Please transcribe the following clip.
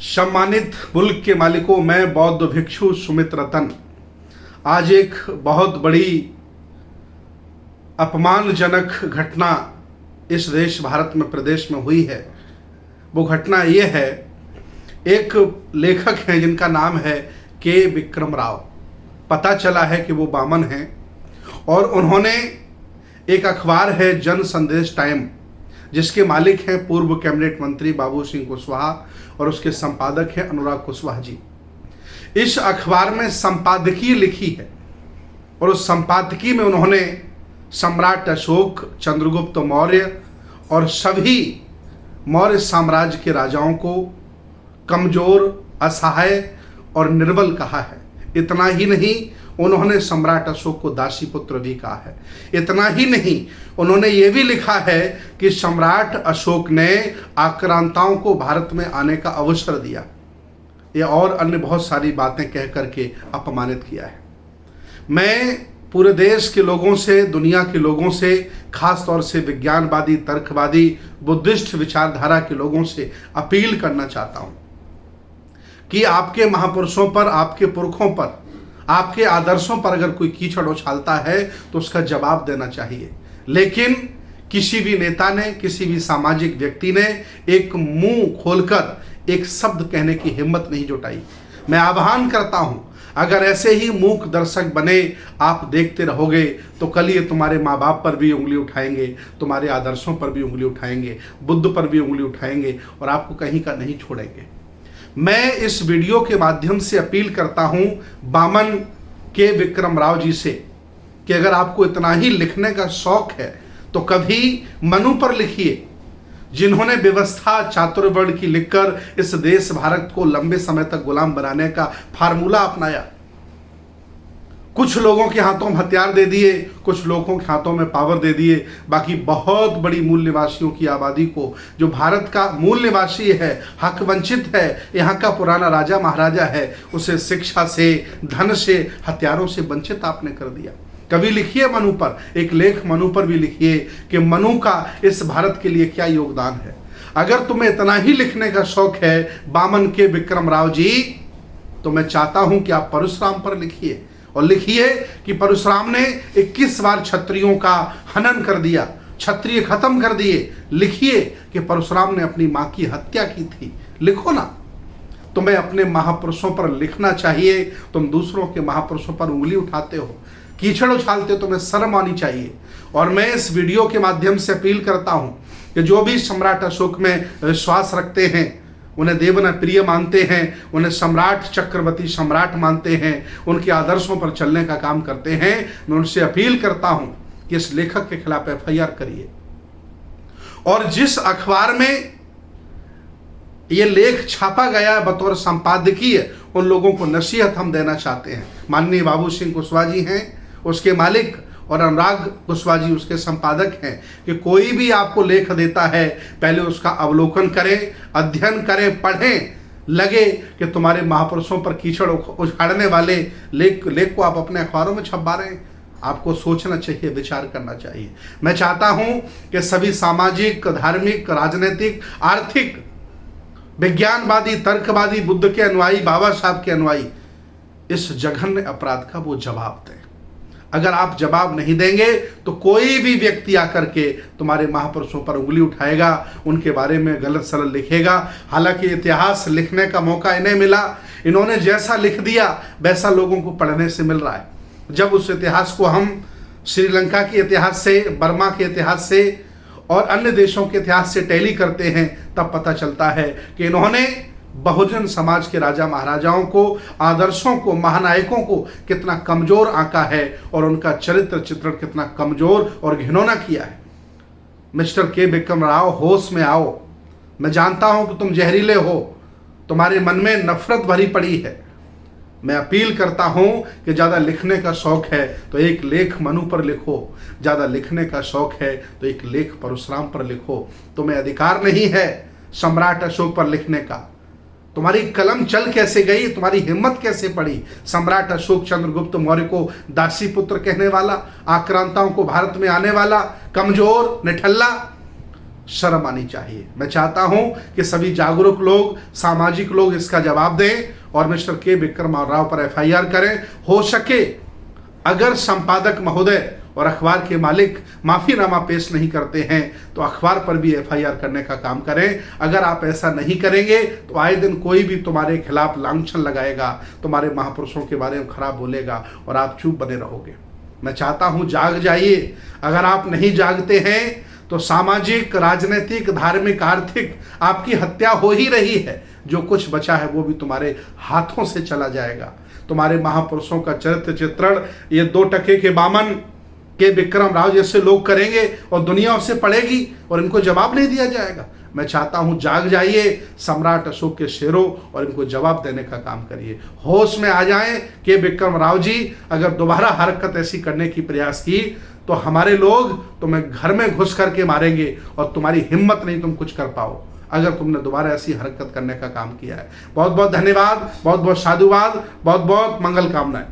सम्मानित मुल्क के मालिकों, मैं बौद्ध भिक्षु सुमित रतन आज एक बहुत बड़ी अपमानजनक घटना इस देश भारत में प्रदेश में हुई है। वो घटना ये है, एक लेखक हैं जिनका नाम है के विक्रम राव। पता चला है कि वो बामन हैं और उन्होंने एक अखबार है जन संदेश टाइम, जिसके मालिक हैं पूर्व कैबिनेट मंत्री बाबू सिंह कुशवाहा और उसके संपादक हैं अनुराग कुशवाहा जी। इस अखबार में संपादकीय लिखी है और उस संपादकीय में उन्होंने सम्राट अशोक, चंद्रगुप्त मौर्य और सभी मौर्य साम्राज्य के राजाओं को कमजोर, असहाय और निर्बल कहा है। इतना ही नहीं, उन्होंने सम्राट अशोक को दासी पुत्र भी कहा है। इतना ही नहीं, उन्होंने ये भी लिखा है कि सम्राट अशोक ने आक्रांताओं को भारत में आने का अवसर दिया। ये और अन्य बहुत सारी बातें कह करके अपमानित किया है। मैं पूरे देश के लोगों से, दुनिया के लोगों से, खास तौर से विज्ञानवादी, तर्कवादी, बुद्धिस्ट विचारधारा के लोगों से अपील करना चाहता हूं कि आपके महापुरुषों पर, आपके पुरखों पर, आपके आदर्शों पर अगर कोई कीचड़ उछालता है तो उसका जवाब देना चाहिए। लेकिन किसी भी नेता ने, किसी भी सामाजिक व्यक्ति ने एक मुंह खोलकर एक शब्द कहने की हिम्मत नहीं जुटाई। मैं आह्वान करता हूं, अगर ऐसे ही मूक दर्शक बने आप देखते रहोगे तो कल ये तुम्हारे माँ बाप पर भी उंगली उठाएंगे, तुम्हारे आदर्शों पर भी उंगली उठाएंगे, बुद्ध पर भी उंगली उठाएंगे और आपको कहीं का नहीं छोड़ेंगे। मैं इस वीडियो के माध्यम से अपील करता हूं बामन के विक्रम राव जी से कि अगर आपको इतना ही लिखने का शौक है तो कभी मनु पर लिखिए, जिन्होंने व्यवस्था चातुर्वर्ण की लिखकर इस देश भारत को लंबे समय तक गुलाम बनाने का फार्मूला अपनाया। कुछ लोगों के हाथों में हथियार दे दिए, कुछ लोगों के हाथों में पावर दे दिए, बाकी बहुत बड़ी मूल निवासियों की आबादी को, जो भारत का मूल निवासी है, हक वंचित है, यहाँ का पुराना राजा महाराजा है, उसे शिक्षा से, धन से, हथियारों से वंचित आपने कर दिया। कभी लिखिए मनु पर, एक लेख मनु पर भी लिखिए कि मनु का इस भारत के लिए क्या योगदान है। अगर तुम्हें इतना ही लिखने का शौक है बामन के विक्रम राव जी, तो मैं चाहता हूं कि आप परशुराम पर लिखिए और लिखिए कि परशुराम ने 21 बार क्षत्रियों का हनन कर दिया, क्षत्रिय खत्म कर दिए। लिखिए कि परशुराम ने अपनी मां की हत्या की थी। लिखो ना। तुम्हें अपने महापुरुषों पर लिखना चाहिए। तुम दूसरों के महापुरुषों पर उंगली उठाते हो, कीचड़ उछालते हो, तुम्हें शर्म आनी चाहिए। और मैं इस वीडियो के माध्यम से अपील करता हूं कि जो भी सम्राट अशोक में विश्वास रखते हैं, उन्हें देवना प्रिय मानते हैं, उन्हें सम्राट चक्रवर्ती सम्राट मानते हैं, उनके आदर्शों पर चलने का काम करते हैं, मैं उनसे अपील करता हूं कि इस लेखक के खिलाफ FIR करिए। और जिस अखबार में ये लेख छापा गया बतौर संपादकीय, उन लोगों को नसीहत हम देना चाहते हैं। माननीय बाबू सिंह कुशवाहा जी हैं उसके मालिक और अनुराग कुशवाहा जी उसके संपादक हैं कि कोई भी आपको लेख देता है पहले उसका अवलोकन करें, अध्ययन करें, पढ़ें। लगे कि तुम्हारे महापुरुषों पर कीचड़ उछाड़ने वाले लेख को आप अपने अखबारों में छपवा रहे हैं, आपको सोचना चाहिए, विचार करना चाहिए। मैं चाहता हूं कि सभी सामाजिक, धार्मिक, राजनीतिक, आर्थिक, विज्ञानवादी, तर्कवादी, बुद्ध के अनुयायी, बाबा साहब के अनुयायी इस जघन्य अपराध का वो जवाब दें। अगर आप जवाब नहीं देंगे तो कोई भी व्यक्ति आकर के तुम्हारे महापुरुषों पर उंगली उठाएगा, उनके बारे में गलत सलत लिखेगा। हालांकि इतिहास लिखने का मौका इन्हें मिला, इन्होंने जैसा लिख दिया वैसा लोगों को पढ़ने से मिल रहा है। जब उस इतिहास को हम श्रीलंका के इतिहास से, बर्मा के इतिहास से और अन्य देशों के इतिहास से टैली करते हैं, तब पता चलता है कि इन्होंने बहुजन समाज के राजा महाराजाओं को, आदर्शों को, महानायकों को कितना कमजोर आंका है और उनका चरित्र चित्रण कितना कमजोर और घिनौना किया है। मिस्टर के विक्रम राव, होश में आओ। मैं जानता हूं कि तुम जहरीले हो, तुम्हारे मन में नफरत भरी पड़ी है। मैं अपील करता हूं कि ज़्यादा लिखने का शौक है तो एक लेख मनु पर लिखो, ज़्यादा लिखने का शौक है तो एक लेख परशुराम पर लिखो। तुम्हें अधिकार नहीं है सम्राट अशोक पर लिखने का। तुम्हारी कलम चल कैसे गई, तुम्हारी हिम्मत कैसे पड़ी सम्राट अशोक चंद्रगुप्त मौर्य को दासी पुत्र कहने वाला, आक्रांताओं को भारत में आने वाला, कमजोर, निठल्ला। शर्म आनी चाहिए। मैं चाहता हूं कि सभी जागरूक लोग, सामाजिक लोग इसका जवाब दें और मिस्टर के विक्रम राव पर एफआईआर करें। हो सके अगर संपादक महोदय और अखबार के मालिक माफीनामा पेश नहीं करते हैं तो अखबार पर भी एफआईआर करने का काम करें। अगर आप ऐसा नहीं करेंगे तो आए दिन कोई भी तुम्हारे खिलाफ लांछन लगाएगा, तुम्हारे महापुरुषों के बारे में खराब बोलेगा और आप चुप बने रहोगे। मैं चाहता हूं जाग जाइए। अगर आप नहीं जागते हैं तो सामाजिक, राजनीतिक, धार्मिक, आर्थिक आपकी हत्या हो ही रही है। जो कुछ बचा है वो भी तुम्हारे हाथों से चला जाएगा। तुम्हारे महापुरुषों का चरित्र चित्रण ये 2 टके के बामन के विक्रम राव जैसे लोग करेंगे और दुनिया उससे पढ़ेगी और इनको जवाब नहीं दिया जाएगा। मैं चाहता हूं जाग जाइए, सम्राट अशोक के शेरों, और इनको जवाब देने का काम करिए। होश में आ जाएं कि विक्रम राव जी अगर दोबारा हरकत ऐसी करने की प्रयास की तो हमारे लोग तुम्हें घर में घुस करके मारेंगे और तुम्हारी हिम्मत नहीं तुम कुछ कर पाओ अगर तुमने दोबारा ऐसी हरकत करने का काम किया है। बहुत बहुत धन्यवाद, बहुत बहुत साधुवाद, बहुत बहुत मंगल कामनाएं।